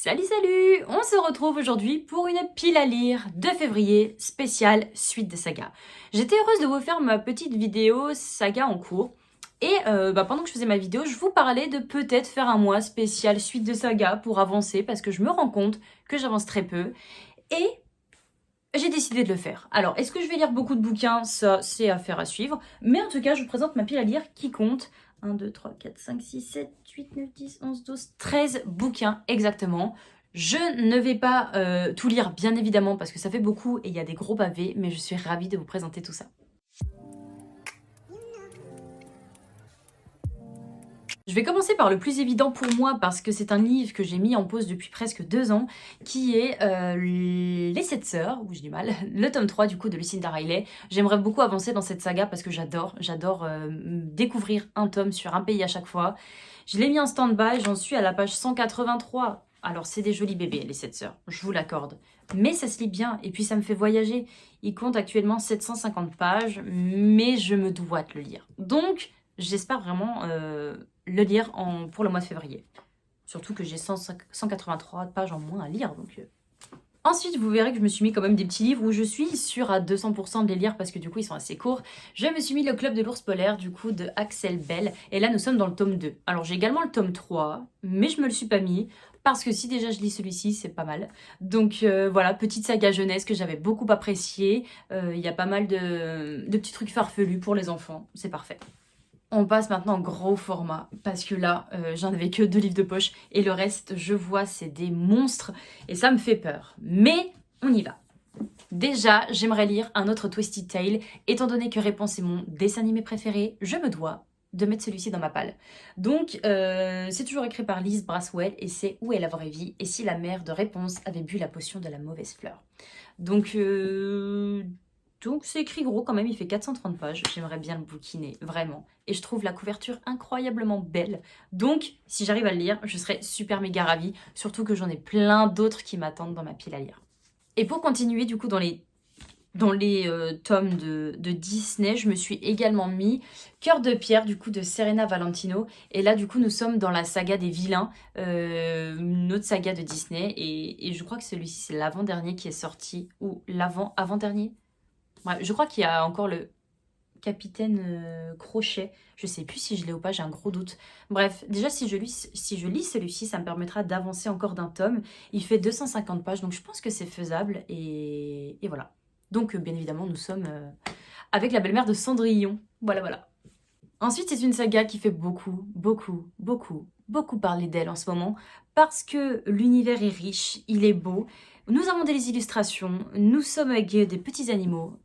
Salut salut! On se retrouve aujourd'hui pour une pile à lire de février spéciale suite de saga. J'étais heureuse de vous faire ma petite vidéo saga en cours. Et pendant que je faisais ma vidéo, je vous parlais de peut-être faire un mois spécial suite de saga pour avancer parce que je me rends compte que j'avance très peu. Et j'ai décidé de le faire. Alors, est-ce que je vais lire beaucoup de bouquins? Ça, c'est affaire à suivre. Mais en tout cas, je vous présente ma pile à lire qui compte 1, 2, 3, 4, 5, 6, 7, 8, 9, 10, 11, 12, 13 bouquins exactement. Je ne vais pas tout lire, bien évidemment, parce que ça fait beaucoup et il y a des gros pavés, mais je suis ravie de vous présenter tout ça. Je vais commencer par le plus évident pour moi parce que c'est un livre que j'ai mis en pause depuis presque 2 ans, qui est Les 7 sœurs, ou j'ai du mal, le tome 3 du coup de Lucinda Riley. J'aimerais beaucoup avancer dans cette saga parce que j'adore découvrir un tome sur un pays à chaque fois. Je l'ai mis en stand-by, j'en suis à la page 183. Alors c'est des jolis bébés les 7 sœurs, je vous l'accorde. Mais ça se lit bien et puis ça me fait voyager. Il compte actuellement 750 pages, mais je me dois de le lire. Donc j'espère vraiment le lire pour le mois de février. Surtout que j'ai 183 pages en moins à lire. Ensuite, vous verrez que je me suis mis quand même des petits livres où je suis sûre à 200% de les lire parce que du coup ils sont assez courts. Je me suis mis Le Club de l'Ours Polaire du coup de Axel Bell. Et là nous sommes dans le tome 2. Alors j'ai également le tome 3, mais je me le suis pas mis parce que si déjà je lis celui-ci, c'est pas mal. Donc voilà, petite saga jeunesse que j'avais beaucoup appréciée. Il y a pas mal de petits trucs farfelus pour les enfants. C'est parfait. On passe maintenant en gros format, parce que là, j'en avais que 2 livres de poche, et le reste, je vois, c'est des monstres, et ça me fait peur. Mais on y va. Déjà, j'aimerais lire un autre Twisted Tale, étant donné que Réponse est mon dessin animé préféré, je me dois de mettre celui-ci dans ma palle. Donc, c'est toujours écrit par Liz Braswell, et c'est Où est la vraie vie, et si la mère de Réponse avait bu la potion de la mauvaise fleur. Donc, c'est écrit gros quand même, il fait 430 pages. J'aimerais bien le bouquiner, vraiment. Et je trouve la couverture incroyablement belle. Donc, si j'arrive à le lire, je serai super méga ravie. Surtout que j'en ai plein d'autres qui m'attendent dans ma pile à lire. Et pour continuer, du coup, dans les tomes de Disney, je me suis également mis Cœur de pierre, du coup, de Serena Valentino. Et là, du coup, nous sommes dans la saga des vilains, une autre saga de Disney. Et je crois que celui-ci, c'est l'avant-dernier qui est sorti. Ou l'avant-avant-dernier. Ouais, je crois qu'il y a encore le capitaine Crochet. Je sais plus si je l'ai ou pas, j'ai un gros doute. Bref, déjà si je lis celui-ci, ça me permettra d'avancer encore d'un tome. Il fait 250 pages, donc je pense que c'est faisable. Et voilà. Donc bien évidemment, nous sommes avec la belle-mère de Cendrillon. Voilà, voilà. Ensuite, c'est une saga qui fait beaucoup, beaucoup, beaucoup, beaucoup parler d'elle en ce moment. Parce que l'univers est riche, il est beau. Nous avons des illustrations, nous sommes avec des petits animaux.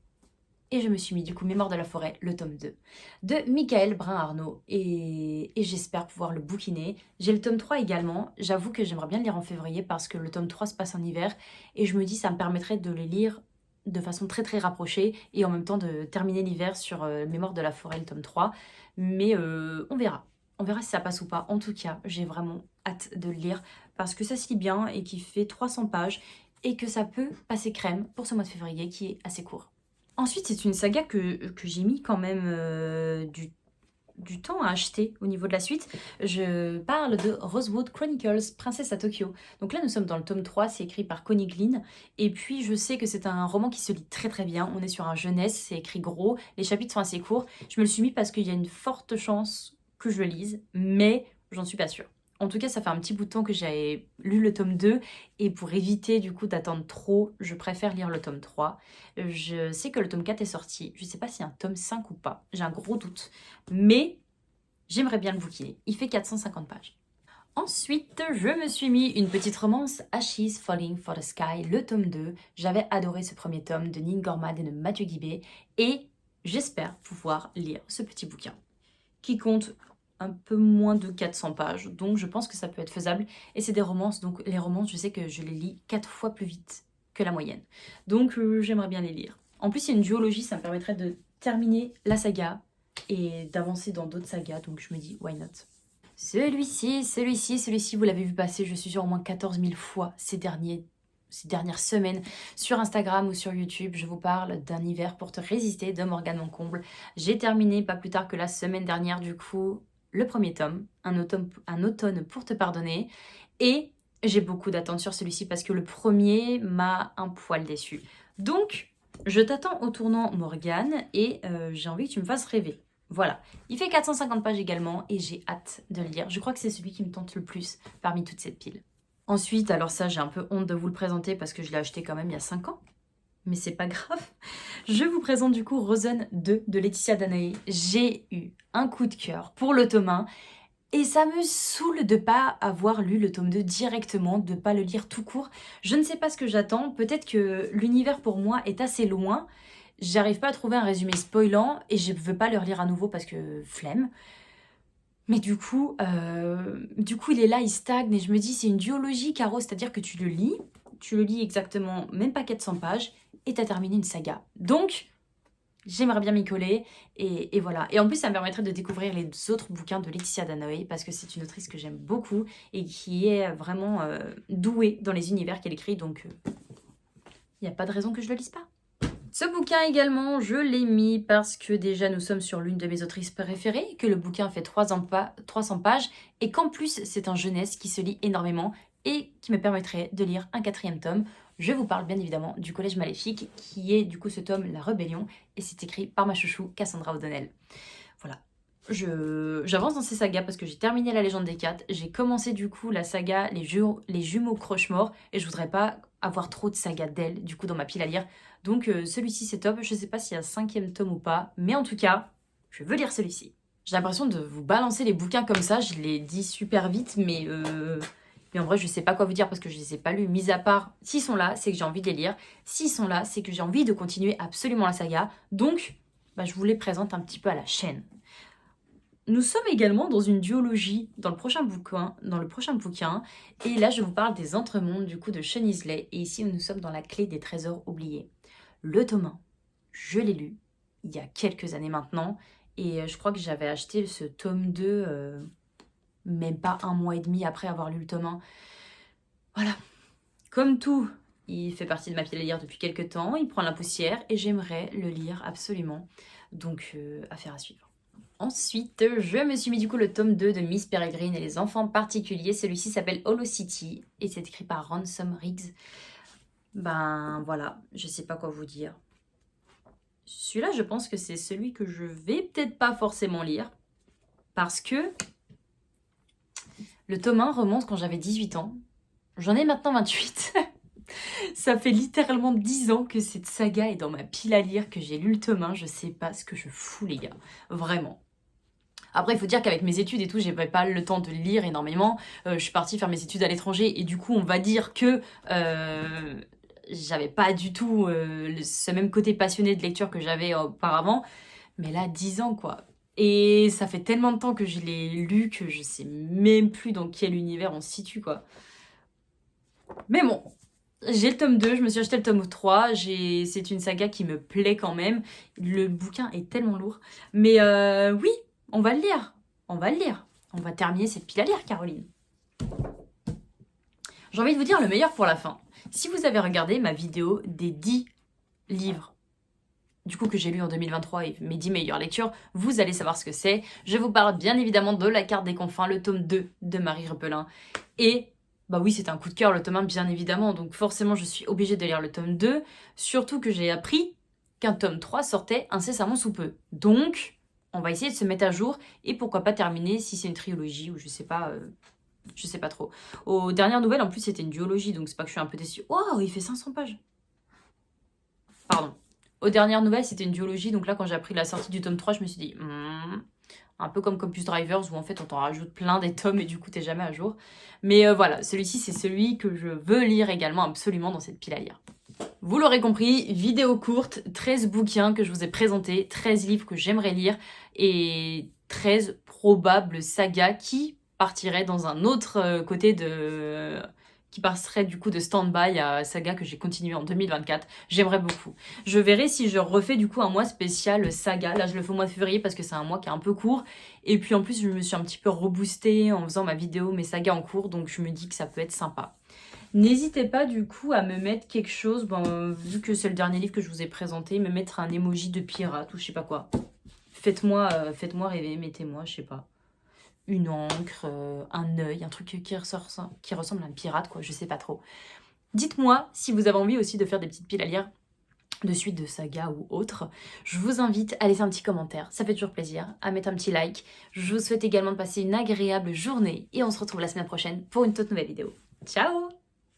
Et je me suis mis du coup Mémoire de la forêt, le tome 2, de Michael Brun-Arnaud. Et j'espère pouvoir le bouquiner. J'ai le tome 3 également. J'avoue que j'aimerais bien le lire en février parce que le tome 3 se passe en hiver. Et je me dis ça me permettrait de les lire de façon très très rapprochée. Et en même temps de terminer l'hiver sur Mémoire de la forêt, le tome 3. Mais on verra. On verra si ça passe ou pas. En tout cas, j'ai vraiment hâte de le lire parce que ça se lit bien et qu'il fait 300 pages. Et que ça peut passer crème pour ce mois de février qui est assez court. Ensuite, c'est une saga que j'ai mis quand même du temps à acheter au niveau de la suite. Je parle de Rosewood Chronicles, Princesse à Tokyo. Donc là, nous sommes dans le tome 3, c'est écrit par Connie Glynn. Et puis, je sais que c'est un roman qui se lit très très bien. On est sur un jeunesse, c'est écrit gros, les chapitres sont assez courts. Je me le suis mis parce qu'il y a une forte chance que je le lise, mais j'en suis pas sûre. En tout cas, ça fait un petit bout de temps que j'ai lu le tome 2 et pour éviter du coup d'attendre trop, je préfère lire le tome 3. Je sais que le tome 4 est sorti, je sais pas s'il y a un tome 5 ou pas, j'ai un gros doute, mais j'aimerais bien le bouquiner. Il fait 450 pages. Ensuite, je me suis mis une petite romance, Ashes Falling for the Sky, le tome 2. J'avais adoré ce premier tome de Nin Gormad et de Mathieu Guibé et j'espère pouvoir lire ce petit bouquin qui compte un peu moins de 400 pages, donc je pense que ça peut être faisable. Et c'est des romances, donc les romances, je sais que je les lis 4 fois plus vite que la moyenne. Donc j'aimerais bien les lire. En plus, il y a une duologie, ça me permettrait de terminer la saga et d'avancer dans d'autres sagas, donc je me dis, why not? Celui-ci, vous l'avez vu passer, je suis sûre, au moins 14 000 fois ces dernières semaines sur Instagram ou sur YouTube. Je vous parle d'un hiver pour te résister de Morgane Moncomble. J'ai terminé pas plus tard que la semaine dernière du coup le premier tome, un automne pour te pardonner. Et J'ai beaucoup d'attentes sur celui-ci parce que le premier m'a un poil déçu. Donc, je t'attends au tournant Morgane et j'ai envie que tu me fasses rêver. Voilà. Il fait 450 pages également et j'ai hâte de le lire. Je crois que c'est celui qui me tente le plus parmi toute cette pile. Ensuite, alors ça, j'ai un peu honte de vous le présenter parce que je l'ai acheté quand même il y a 5 ans. Mais c'est pas grave. Je vous présente du coup Rosen 2 de Laetitia Danaé. J'ai eu un coup de cœur pour le tome 1 et ça me saoule de pas avoir lu le tome 2 directement, de pas le lire tout court. Je ne sais pas ce que j'attends, peut-être que l'univers pour moi est assez loin. J'arrive pas à trouver un résumé spoilant et je veux pas le relire à nouveau parce que flemme. Mais du coup, il est là, il stagne et je me dis c'est une duologie, Caro, c'est-à-dire que tu le lis exactement même pas 400 pages et t'as terminé une saga. Donc, j'aimerais bien m'y coller et voilà. Et en plus, ça me permettrait de découvrir les autres bouquins de Laetitia Danaé parce que c'est une autrice que j'aime beaucoup et qui est vraiment douée dans les univers qu'elle écrit. Donc, il n'y a pas de raison que je le lise pas. Ce bouquin également, je l'ai mis parce que déjà nous sommes sur l'une de mes autrices préférées, que le bouquin fait 300 pages et qu'en plus c'est un jeunesse qui se lit énormément et qui me permettrait de lire un 4e tome. Je vous parle bien évidemment du Collège Maléfique qui est du coup ce tome La Rébellion et c'est écrit par ma chouchou Cassandra O'Donnell. Voilà. J'avance dans ces sagas parce que j'ai terminé La Légende des 4, j'ai commencé du coup la saga Les Jumeaux Croche-Mort et je voudrais pas avoir trop de sagas d'elle du coup dans ma pile à lire. Donc celui-ci c'est top, je sais pas s'il y a un 5e tome ou pas, mais en tout cas, je veux lire celui-ci. J'ai l'impression de vous balancer les bouquins comme ça, je les dis super vite, mais en vrai je sais pas quoi vous dire parce que je les ai pas lus, mis à part s'ils sont là, c'est que j'ai envie de les lire, s'ils sont là, c'est que j'ai envie de continuer absolument la saga, donc je vous les présente un petit peu à la chaîne. Nous sommes également dans une duologie dans le prochain bouquin, et là je vous parle des Entremondes du coup de Sean Isley, et ici nous sommes dans la clé des trésors oubliés. Le tome 1, je l'ai lu il y a quelques années maintenant, et je crois que j'avais acheté ce tome 2 même pas un mois et demi après avoir lu le tome 1. Voilà, comme tout, il fait partie de ma pile à lire depuis quelques temps, il prend la poussière, et j'aimerais le lire absolument, donc affaire à suivre. Ensuite, je me suis mis du coup le tome 2 de Miss Peregrine et les enfants particuliers. Celui-ci s'appelle Hollow City et c'est écrit par Ransom Riggs. Ben voilà, je sais pas quoi vous dire. Celui-là, je pense que c'est celui que je vais peut-être pas forcément lire parce que le tome 1 remonte quand j'avais 18 ans. J'en ai maintenant 28. Ça fait littéralement 10 ans que cette saga est dans ma pile à lire, que j'ai lu le tome 1. Je sais pas ce que je fous, les gars. Vraiment. Après, il faut dire qu'avec mes études et tout, j'avais pas le temps de lire énormément. Je suis partie faire mes études à l'étranger et du coup, on va dire que j'avais pas du tout ce même côté passionné de lecture que j'avais auparavant. Mais là, 10 ans, quoi. Et ça fait tellement de temps que je l'ai lu que je sais même plus dans quel univers on se situe, quoi. Mais bon, j'ai le tome 2, je me suis acheté le tome 3. C'est une saga qui me plaît quand même. Le bouquin est tellement lourd. Mais oui, on va le lire. On va le lire. On va terminer cette pile à lire, Caroline. J'ai envie de vous dire le meilleur pour la fin. Si vous avez regardé ma vidéo des 10 livres, du coup que j'ai lu en 2023 et mes 10 meilleures lectures, vous allez savoir ce que c'est. Je vous parle bien évidemment de La Carte des Confins, le tome 2 de Marie Repelin. Et bah oui, c'est un coup de cœur le tome 1 bien évidemment, donc forcément je suis obligée de lire le tome 2, surtout que j'ai appris qu'un tome 3 sortait incessamment sous peu. Donc, on va essayer de se mettre à jour et pourquoi pas terminer si c'est une trilogie ou je sais pas trop. Aux dernières nouvelles, en plus, c'était une duologie, donc c'est pas que je suis un peu déçue. Oh, il fait 500 pages. Pardon. Aux dernières nouvelles, c'était une duologie, donc là, quand j'ai appris la sortie du tome 3, je me suis dit, un peu comme Campus Drivers, où en fait, on t'en rajoute plein des tomes et du coup, t'es jamais à jour. Mais voilà, celui-ci, c'est celui que je veux lire également absolument dans cette pile à lire. Vous l'aurez compris, vidéo courte, 13 bouquins que je vous ai présentés, 13 livres que j'aimerais lire et 13 probables sagas qui partiraient dans un autre côté qui passerait du coup de stand-by à saga que j'ai continué en 2024. J'aimerais beaucoup. Je verrai si je refais du coup un mois spécial saga. Là, je le fais au mois de février parce que c'est un mois qui est un peu court. Et puis en plus, je me suis un petit peu reboostée en faisant ma vidéo, mes sagas en cours. Donc je me dis que ça peut être sympa. N'hésitez pas du coup à me mettre quelque chose, vu que c'est le dernier livre que je vous ai présenté, me mettre un emoji de pirate ou je sais pas quoi. Faites-moi rêver, mettez-moi, je sais pas. une encre, un œil, un truc qui ressemble à un pirate, quoi, je sais pas trop. Dites-moi si vous avez envie aussi de faire des petites piles à lire de suite de saga ou autre. Je vous invite à laisser un petit commentaire, ça fait toujours plaisir, à mettre un petit like. Je vous souhaite également de passer une agréable journée et on se retrouve la semaine prochaine pour une toute nouvelle vidéo. Ciao!